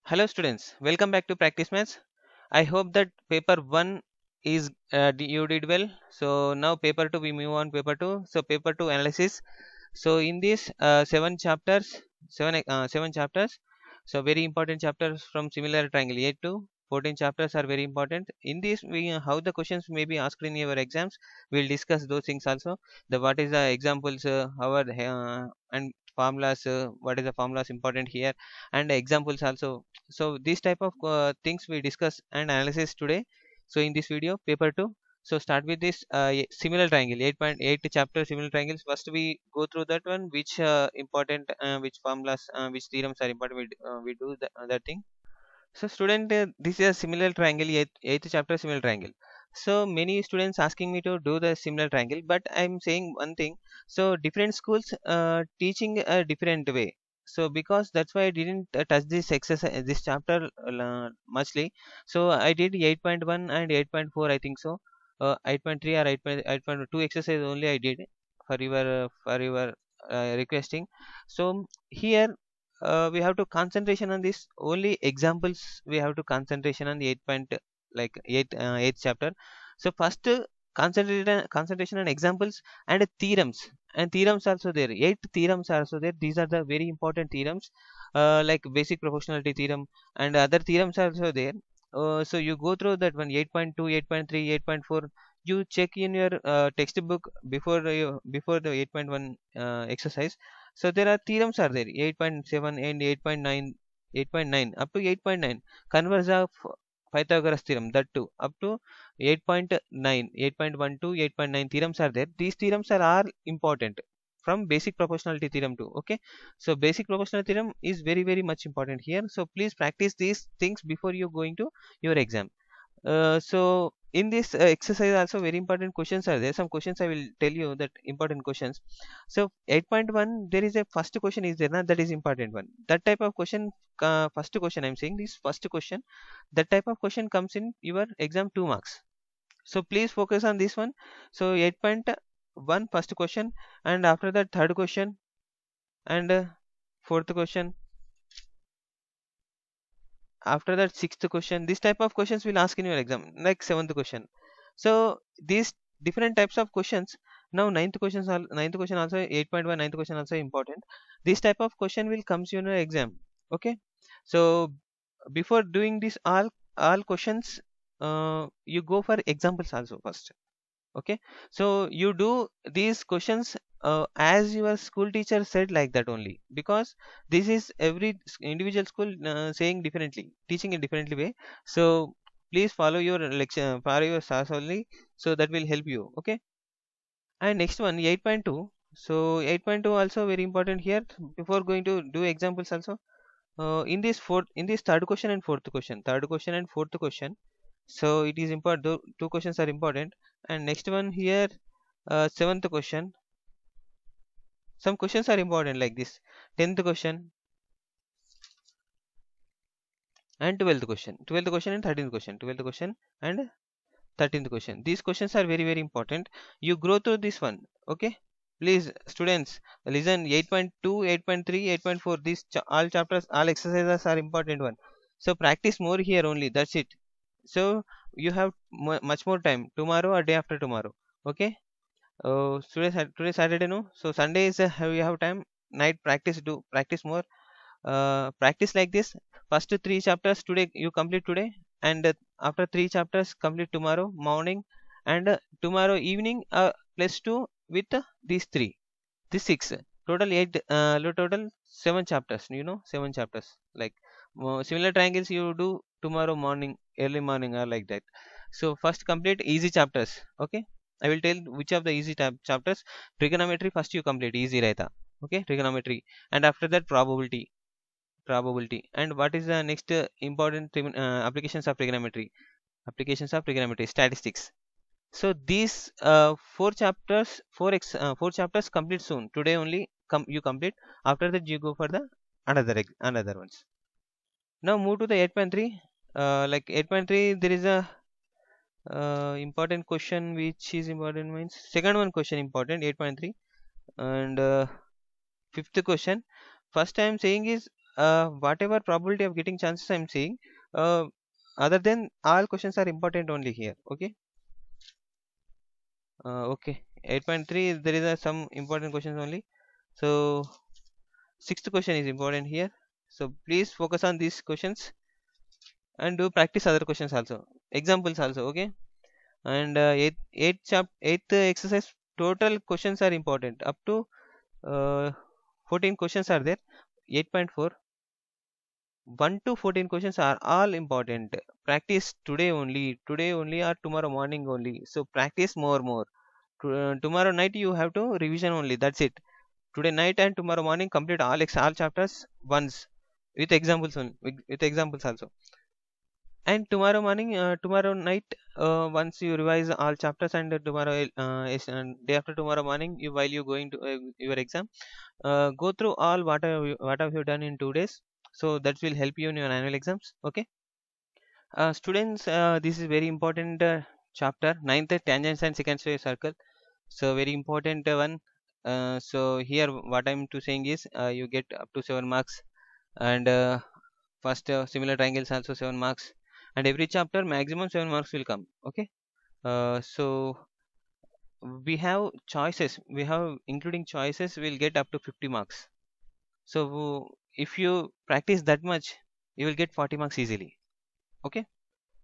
Hello students, welcome back to Practice Maths. I hope that paper 1 is you did well. So now paper 2 we move on paper 2. So paper 2 analysis. So in this seven chapters. So very important chapters from similar triangle 8 to 14 chapters are very important. In this we how the questions may be asked in your exams. We'll discuss those things also. The what is the examples and formulas. What is the formulas important here and examples also. So these type of things we discuss and analysis today. So in this video paper 2. So start with this similar triangle 8.8 chapter similar triangles. First we go through that one, which important which formulas which theorems are important. We do that thing. So student, this is a similar triangle, eighth chapter similar triangle. So many students asking me to do the similar triangle, but I'm saying one thing. So different schools teaching a different way. So because that's why I didn't touch this exercise, this chapter muchly. So I did 8.1 and 8.4, I think so. 8.3 or 8.2 exercise only I did for your requesting. So here we have to concentration on this only examples. We have to concentration on the 8 point like 8 8th chapter. So first concentration on examples and theorems, and theorems also there, 8 theorems are also there. These are the very important theorems, like basic proportionality theorem and other theorems are also there. So you go through that one, 8.2, 8.3, 8.4. You check in your textbook before the 8.1 exercise. So there are theorems are there, 8.7 and 8.9, 8.9 up to 8.9. Converse of Pythagoras theorem, that too up to 8.9, 8.1 to 8.9 theorems are there. These theorems are all important from basic proportionality theorem too. Okay, so basic proportionality theorem is very much important here. So please practice these things before you going to your exam. So in this exercise also very important questions are there. Some questions I will tell you that important questions. So 8.1 there is a first question is there na, that is important one. That type of question, first question I'm saying this first question, that type of question comes in your exam 2 marks. So please focus on this one. So 8.1 first question, and after that third question, and fourth question, after that sixth question. This type of questions will ask in your exam, like seventh question. So these different types of questions. Now ninth question also 8.1, ninth question also important. This type of question will comes in your exam. Okay, so before doing this all questions, you go for examples also first. Okay, so you do these questions as your school teacher said, like that only, because this is every individual school saying differently, teaching in differently way. So please follow your lecture, follow your stars only, so that will help you. Okay, and next one 8.2. So 8.2 also very important here before going to do examples also. In this third question and fourth question, so it is important, two questions are important. And next one here, seventh question. Some questions are important like this, 10th question and 12th question and 13th question, 12th question and 13th question. These questions are very important. You grow through this one. Okay, please students listen. 8.2, 8.3, 8.4, these all chapters, all exercises are important one. So practice more here only, that's it. So you have much more time tomorrow or day after tomorrow. Okay, today Saturday, no? So Sunday is you have time. Night practice, do practice more. Practice like this. First three chapters today you complete today, and after three chapters complete tomorrow morning, and tomorrow evening plus two with these three. This six. Total eight. Total seven chapters. You know, seven chapters. Like similar triangles you do tomorrow morning, early morning, or like that. So first complete easy chapters. Okay, I will tell which of the easy chapters. Trigonometry first you complete easy rahta. Okay, trigonometry, and after that probability. And what is the next important applications of trigonometry? Applications of trigonometry, statistics. So these four chapters complete soon. Today only you complete. After that you go for the another ones. Now move to the 8.3. Like 8.3, there is a important question which is important means second one question important 8.3, and fifth question. First I am saying is whatever probability of getting chances I'm saying, other than all questions are important only here. Okay. Okay. 8.3 there is some important questions only. So sixth question is important here. So please focus on these questions and do practice other questions also, examples also. Okay. And eighth exercise, total questions are important up to 14 questions are there. 8.4, 1 to 14 questions are all important. Practice today only or tomorrow morning only. So practice more. Tomorrow night you have to revision only, that's it. Today night and tomorrow morning complete all chapters once with examples only, with examples also. And tomorrow morning, tomorrow night, once you revise all chapters, and tomorrow and day after tomorrow morning, you while you going to your exam, go through all what have you done in 2 days. So that will help you in your annual exams. Okay, students, this is very important chapter, ninth, tangents and secant wave circle. So very important one. So here what I'm to saying is, you get up to 7 marks, and first similar triangles also 7 marks, and every chapter maximum 7 marks will come. Okay. So we have choices, we have including choices will get up to 50 marks. So if you practice that much, you will get 40 marks easily. Okay.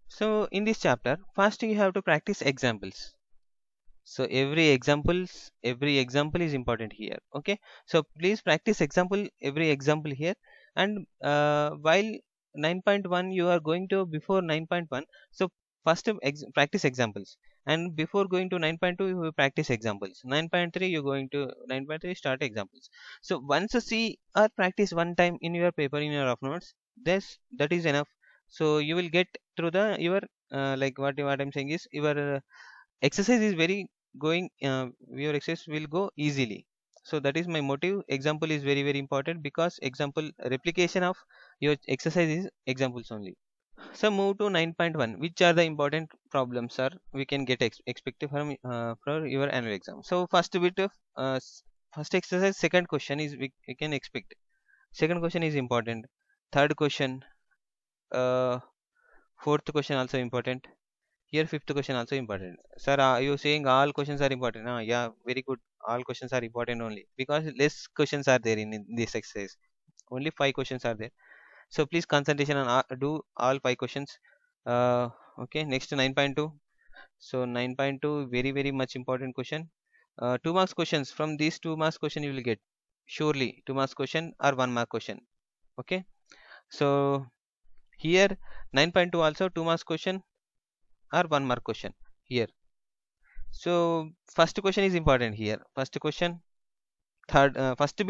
So in this chapter, first you have to practice examples. So every example is important here. Okay. So please practice every example here. And while 9.1 you are going to before 9.1, so first practice examples, and before going to 9.2 you will practice examples. 9.3 you're going to 9.3 start examples. So once you see or practice one time in your paper, in your rough notes, that is enough. So you will get through the your like what I'm saying is, your exercise is very going your exercise will go easily. So that is my motive. Example is very important, because example replication of your exercise is examples only. So move to 9.1, which are the important problems are we can get expected from for your annual exam. So first bit of first exercise, second question is we can expect. Second question is important. Third question, uh, fourth question also important. Here fifth question also important. Sir, are you saying all questions are important? Yeah, very good. All questions are important only because less questions are there in this exercise. Only 5 questions are there. So please concentration on do all 5 questions. Okay, next 9.2. So 9.2 very much important question. 2 marks questions. From these 2 marks question you will get surely 2 marks question or 1 mark question. Okay. So here 9.2 also 2 marks question or 1 mark question here. So first question is important here. First question, third, first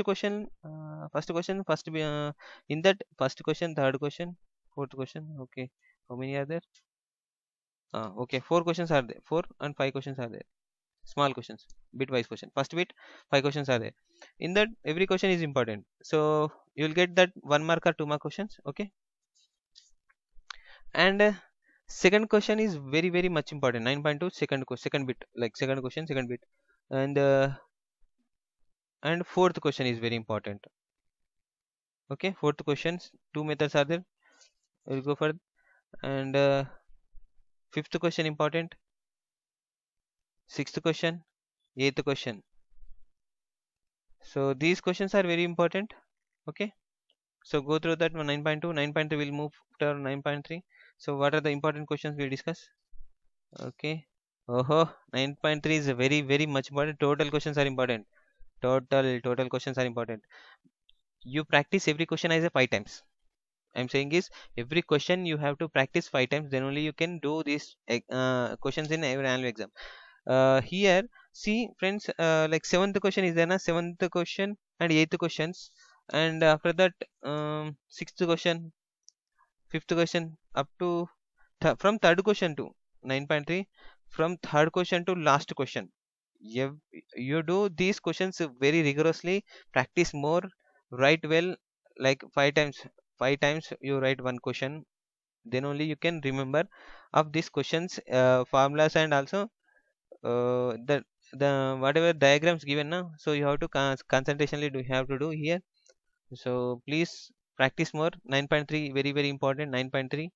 question, in that first question, third question, fourth question. Okay, how many are there? Okay, 4 questions are there. 4 and 5 questions are there. Small questions, bitwise question. First bit, 5 questions are there. In that, every question is important. So you will get that 1 mark or 2 mark questions. Okay, and second question is very much important. 9.2 second bit, like second question, second bit, and fourth question is very important. Okay, fourth questions, 2 methods are there. We'll go for, and fifth question important, sixth question, eighth question. So these questions are very important. Okay, so go through that one. 9.2, 9.3 will move to 9.3. So what are the important questions we discuss? Okay. Oh, 9.3 is very much important. Total questions are important. Total questions are important. You practice every question as a 5 times. I'm saying is, every question you have to practice 5 times. Then only you can do these questions in every annual exam. Here, see friends, like seventh question is there na, seventh question and eighth questions, and after that sixth question, fifth question, up to from third question to 9.3, from third question to last question. You do these questions very rigorously, practice more, write well, like 5 times. 5 times you write one question, then only you can remember of these questions, formulas, and also the whatever diagrams given now. So you have to concentrationally do, you have to do here. So please practice more. 9.3 very very important. 9.3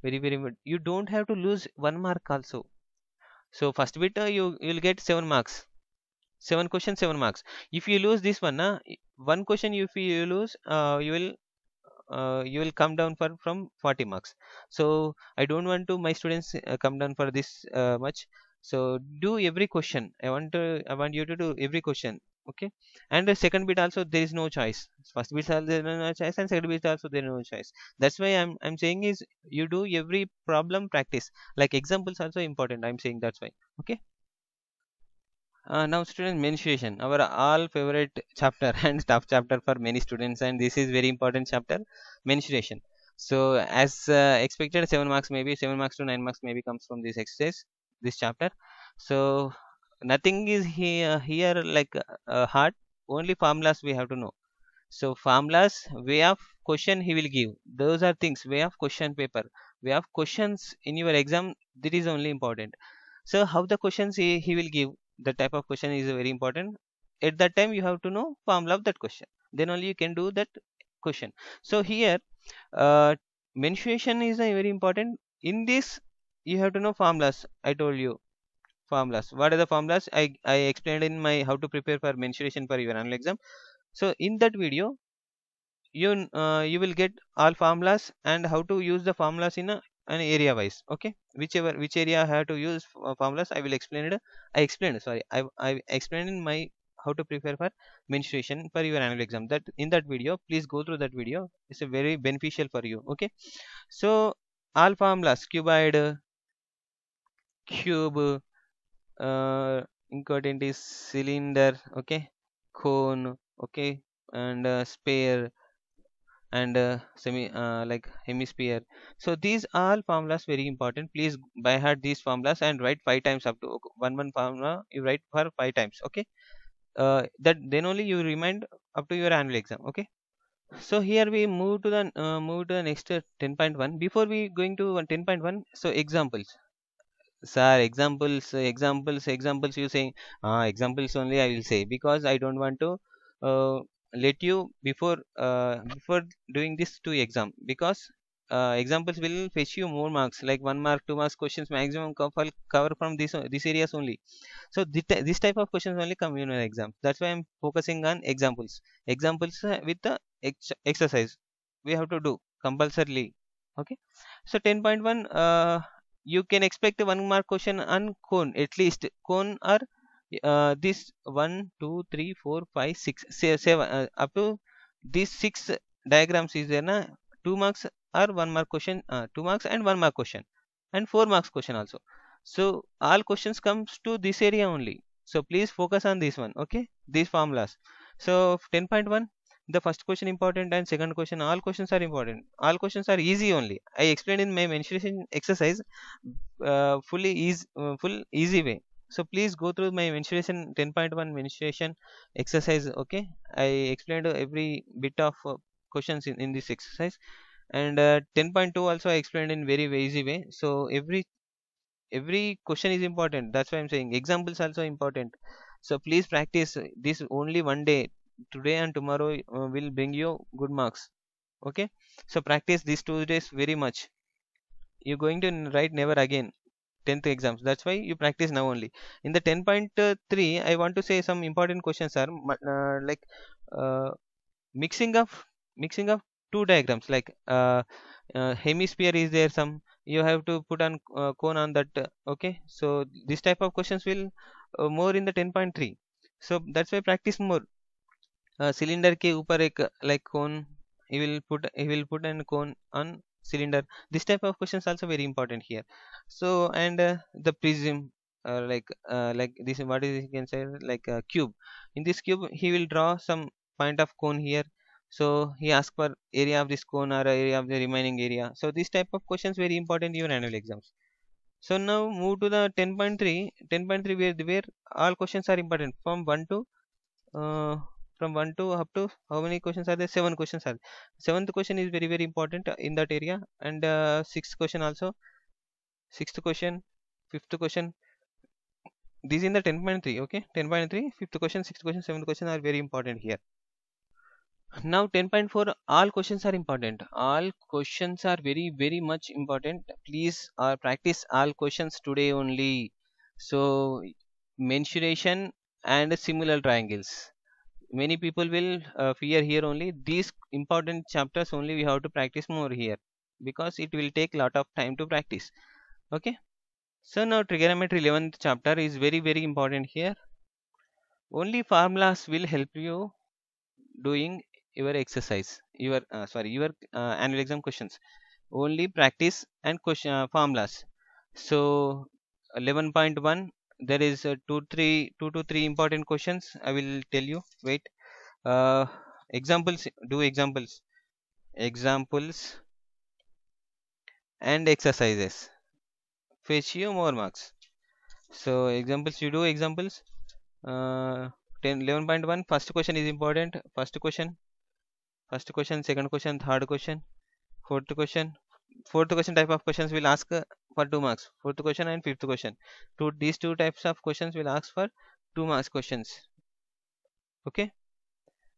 very very you don't have to lose 1 mark also. So first bit you'll get 7 marks. 7 questions, 7 marks. If you lose this one, one question if you lose, you will come down for from 40 marks. So I don't want to my students come down for this much. So do every question. I want you to do every question. Okay. And the second bit also there is no choice. First bit also there is no choice, and second bit also there is no choice. That's why I'm saying is you do every problem practice. Like examples also important. I'm saying that's why. Okay. Now, student menstruation, our all favorite chapter and tough chapter for many students, and this is very important chapter, menstruation. So, as expected, 7 marks maybe 7 marks to 9 marks maybe comes from this exercise, this chapter. So, nothing is here like hard. Only formulas we have to know. So, formulas, way of question he will give. Those are things. Way of question paper, way of questions in your exam. That is only important. So how the questions he will give, the type of question is very important. At that time you have to know formula of that question, then only you can do that question. So here mensuration is a very important. In this you have to know formulas. I told you formulas. What are the formulas? I explained in my how to prepare for mensuration for your annual exam. So in that video you will get all formulas and how to use the formulas in an area wise. Okay, which area I have to use formulas I will explain it. I explained in my how to prepare for menstruation for your annual exam. That in that video, please go through that video. It's a very beneficial for you. Okay, so all formulas: cuboid, cube, important is cylinder. Okay, cone. Okay, and sphere and semi like hemisphere. So these all formulas very important. Please by heart these formulas and write 5 times up to one formula you write for 5 times. Okay, that then only you remind up to your annual exam. Okay, so here we move to the next 10.1. Before we going to 10.1, so examples. Sir, examples. You saying examples only. I will say because I don't want to let you before doing this to exam because examples will fetch you more marks like 1 mark, 2 marks questions maximum cover from this areas only. So this type of questions only come in an exam. That's why I'm focusing on examples. Examples with the exercise we have to do compulsorily. Okay. So 10.1. You can expect a 1 mark question on cone at least cone or this 1 2 3 4 5 6 7 up to these 6 diagrams is there na 2 marks or 1 mark question 2 marks and 1 mark question and 4 marks question also. So all questions comes to this area only. So please focus on this one. Okay, these formulas. So 10.1, the first question important and second question, all questions are important. All questions are easy only. I explained in my mensuration exercise full easy way. So please go through my mensuration 10.1 mensuration exercise. Okay, I explained every bit of questions in this exercise, and 10.2 also I explained in very, very easy way. So every question is important. That's why I'm saying examples also important. So please practice this only one day. Today and tomorrow will bring you good marks. Okay, so practice these 2 days very much. You're going to write never again 10th exams. That's why you practice now only. In the 10.3 I want to say some important questions are like uh, mixing of mixing of two diagrams like hemisphere is there some you have to put on cone on that. Okay, so this type of questions will more in the 10.3. So that's why practice more. Cylinder के ऊपर एक like cone he will put an cone on cylinder. This type of questions also very important here. So and the prism like this what is you can say like a cube. In this cube he will draw some point of cone here. So he asks for area of this cone or area of the remaining area. So this type of questions very important in your annual exams. So now move to the 10.3. 10.3 where all questions are important uh, from 1 to up to how many questions are there? 7 questions are. Seventh question is very, very important in that area, and sixth question also. Sixth question, fifth question. These in the 10.3. Okay, 10.3, fifth question, sixth question, seventh question are very important here. Now 10.4, all questions are important. All questions are very very much important. Please practice all questions today only. So mensuration and similar triangles. Many people will fear here only. These important chapters only we have to practice more here, because it will take lot of time to practice. Okay. So now trigonometry 11th chapter is very very important here. Only formulas will help you doing your exercise, your your annual exam questions. Only practice and question formulas. So 11.1, there is 2 to 3 important questions I will tell you. Wait. uh, Examples, do examples, examples and exercises fetch you more marks. So examples, you do examples. 10 11.1, first question is important. First question, second question, third question, fourth question. Fourth question type of questions will ask for 2 marks. Fourth question and fifth question. These two types of questions will ask for 2 marks questions. Okay.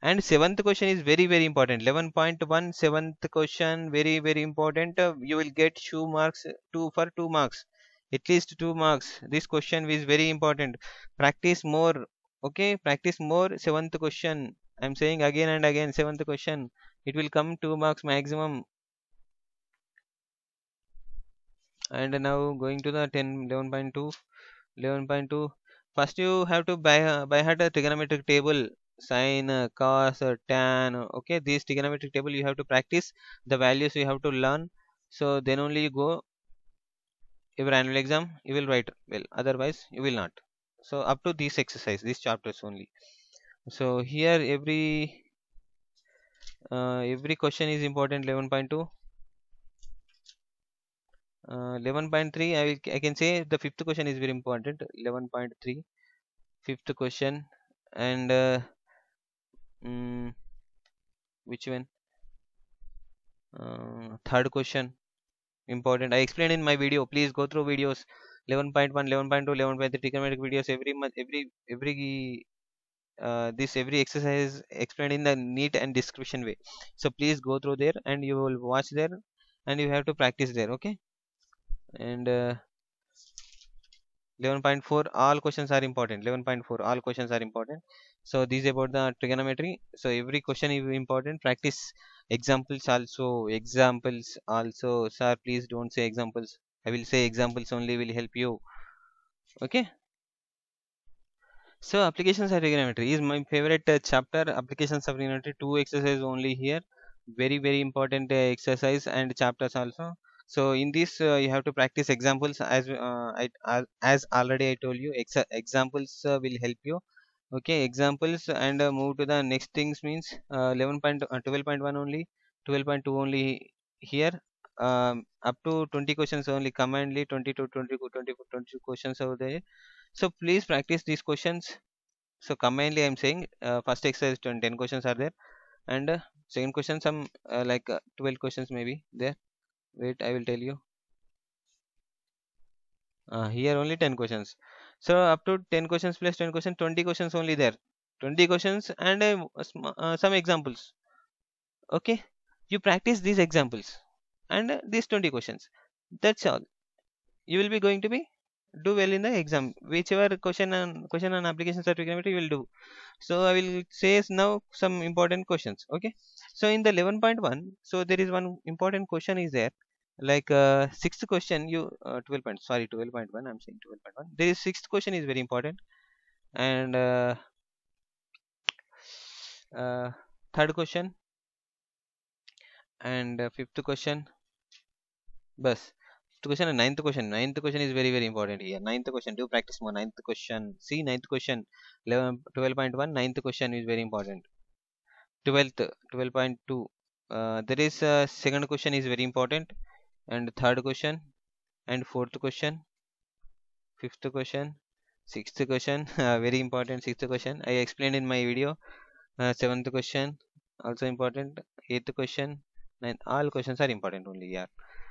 And seventh question is very very important. 11.1 seventh question, very very important. You will get 2 marks, 2 for 2 marks, at least 2 marks. This question is very important. Practice more. Okay, practice more. Seventh question, I'm saying again and again, seventh question, it will come 2 marks maximum. And now going to the 10 11.2. 11.2, first you have to by heart a trigonometric table, sine, cos, tan. Okay, this trigonometric table you have to practice, the values you have to learn. So then only you go your annual exam, you will write well, otherwise you will not. So up to this exercise, these chapters only. So here every question is important. 11.2, 11.3, I can say the fifth question is very important. 11.3, fifth question. And mm, which one, third question important, I explained in my video. Please go through videos. 11.1, 11.2, 11.3 trigonometric videos every month, every this every exercise explained in the neat and description way. So please go through there and you will watch there, and you have to practice there. Okay. And 11.4, all questions are important. 11.4, all questions are important. So this is about the trigonometry. So every question is important. Practice examples also. Examples also, sir, please don't say examples. I will say examples only will help you. Okay. So applications of trigonometry is my favorite chapter. Applications of trigonometry, two exercises only here. Very very important exercise and chapters also. So in this you have to practice examples, as already I told you. Examples will help you. Okay, examples. And move to the next things means 12.1 only, 12.2 only here. Up to 20 questions only, commonly 20 to 20, 20 20 questions over there. So please practice these questions. So commonly I'm saying first exercise 10 questions are there, and second question some 12 questions maybe there. Wait, I will tell you. Here only 10 questions. So up to 10 questions plus 10 questions, 20 questions only there. 20 questions and some examples. Okay, you practice these examples and these 20 questions. That's all. You will be going to be do well in the exam. Whichever question and applications of trigonometry you will do. So I will say now some important questions. Okay. So in the 11.1, so there is one important question is there. Like sixth question, you 12 point, sorry, 12.1. I'm saying 12.1. There is sixth question is very important, and uh, third question and fifth question. Bus. Fifth question and ninth question. Ninth question is very very important here. Ninth question. Do practice more. Ninth question. See ninth question. 11, 12.1. Ninth question is very important. 12th, 12.2, there is second question is very important, and third question and fourth question, fifth question, sixth question, very important. Sixth question I explained in my video. Seventh question also important. Eighth question. Ninth, all questions are important only. Yeah.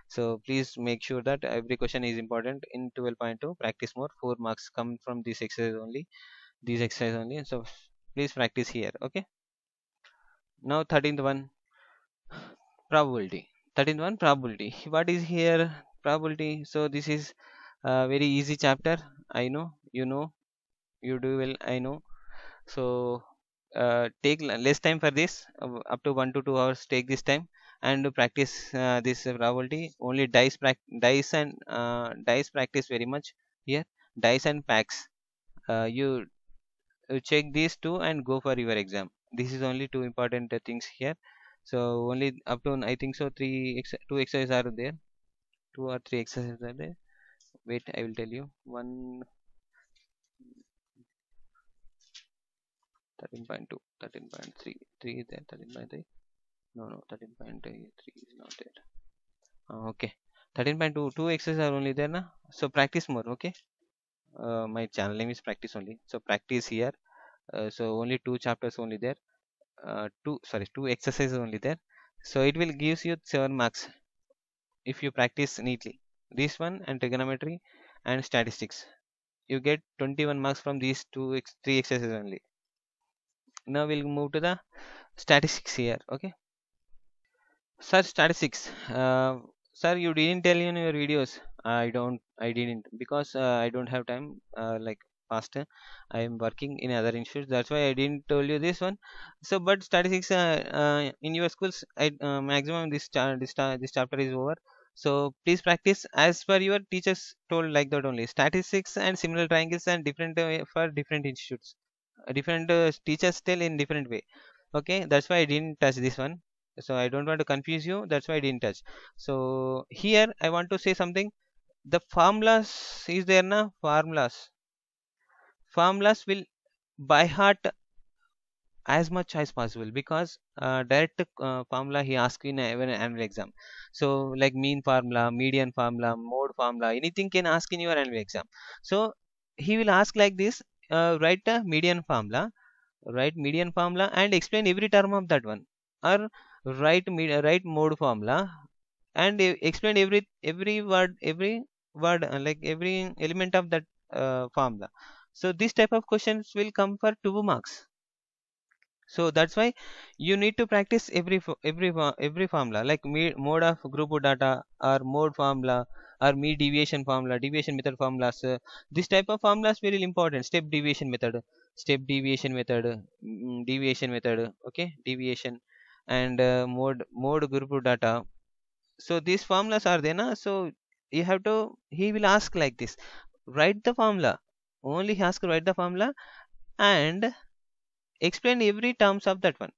So please make sure that every question is important in 12.2. Practice more. 4 marks come from this exercise only. This exercise only. So please practice here. Okay. Now 13th one, probability. 13th one, probability. What is here probability? So this is a very easy chapter. I know, you know, you do well, I know. So take less time for this, up to 1 to 2 hours take this time and practice this probability. Only dice and dice practice very much here. Dice and packs, you check these two and go for your exam. This is only two important things here. So only up to, I think so, two exercises are there, two or three exercises are there. Wait, I will tell you. One, 13.2, 13.3, 3 is there, 13.3. No, no, 13.3 is not there. Okay, 13.2, two exercises are only there, na? So practice more, okay? My channel name is practice only. So practice here. So only two chapters only there. Two exercises only there. So it will gives you 7 marks if you practice neatly. This one and trigonometry and statistics. You get 21 marks from these three exercises only. Now we'll move to the statistics here, okay? Sir, statistics. Sir, you didn't tell in your videos. I didn't, because I don't have time. Like faster, I am working in other institutes. That's why I didn't tell you this one. So, but statistics in your schools, maximum this chapter is over. So please practice as per your teachers told, like that only. Statistics and similar triangles and different for different institutes. Different teachers tell in different way. Okay, that's why I didn't touch this one. So I don't want to confuse you, that's why I didn't touch. So here I want to say something. The formulas is there, na? Formulas will by heart as much as possible, because direct formula he asks in even annual exam. So like mean formula, median formula, mode formula, anything can ask in your annual exam. So he will ask like this, write a median formula and explain every term of that one, or write mode formula and explain every word, like every element of that formula. So this type of questions will come for 2 marks. So that's why you need to practice every formula, like mode of group of data, or mode formula, or mean deviation method formulas. This type of formulas very important. Step deviation method, okay, deviation, and mode group of data. So these formulas are there, na? So you have to. He will ask like this: write the formula. Only he ask write the formula and explain every terms of that one.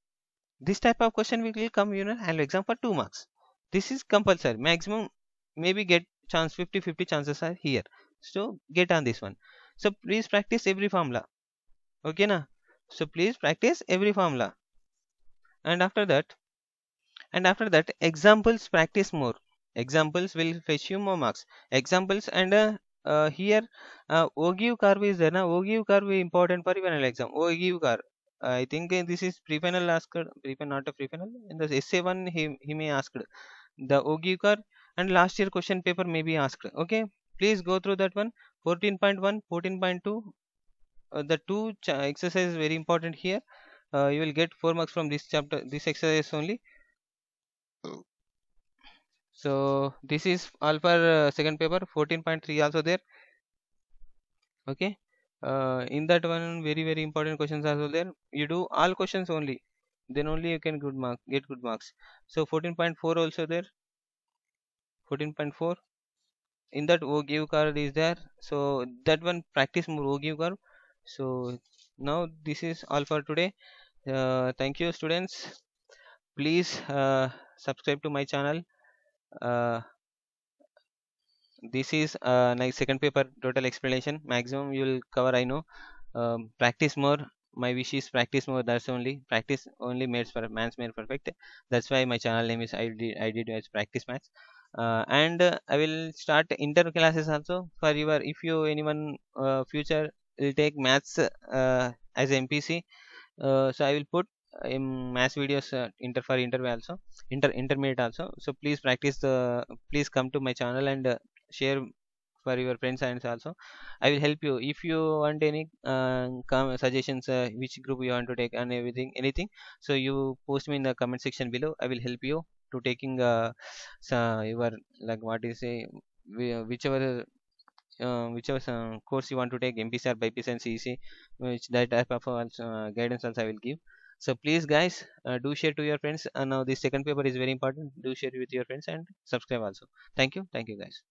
This type of question will come in an annual exam for 2 marks. This is compulsory. Maximum maybe get chance 50-50 chances are here. So get on this one. So please practice every formula. Okay na? So please practice every formula. And after that examples, practice more. Examples will fetch you more marks. Examples and here ogive curve is there, na? Ogive curve is important for even exam. Ogive curve, I think this is pre-final asked, not a pre-final. In the essay one, he may asked the ogive curve, and last year question paper may be asked. Okay, please go through that one. 14.1, 14.2, the two exercise very important here. You will get 4 marks from this chapter, this exercise only. So this is all for second paper. 14.3 also there. Okay, in that one very important questions are also there. You do all questions only, then only you can get good marks. So 14.4 also there. 14.4, in that O give card is there. So that one practice more O give card. So now this is all for today. Thank you students. Please subscribe to my channel. uh, this is like second paper total explanation. Maximum you will cover, I know. Practice more. My wish is practice more. That's only practice only makes for man's made perfect. That's why my channel name is I did as practice maths. And I will start inter classes also for your, if you anyone future will take maths as MPC. So I will put in maths videos inter for interview also, intermediate also. So please practice the, please come to my channel and share for your friends, and also I will help you if you want any suggestions, which group you want to take and everything, anything. So you post me in the comment section below. I will help you to taking your, like, what is say, whichever course you want to take, MPC or BPC and CEC, which that type of guidance also I will give. So please guys, do share to your friends. Now this second paper is very important. Do share with your friends and subscribe also. Thank you guys.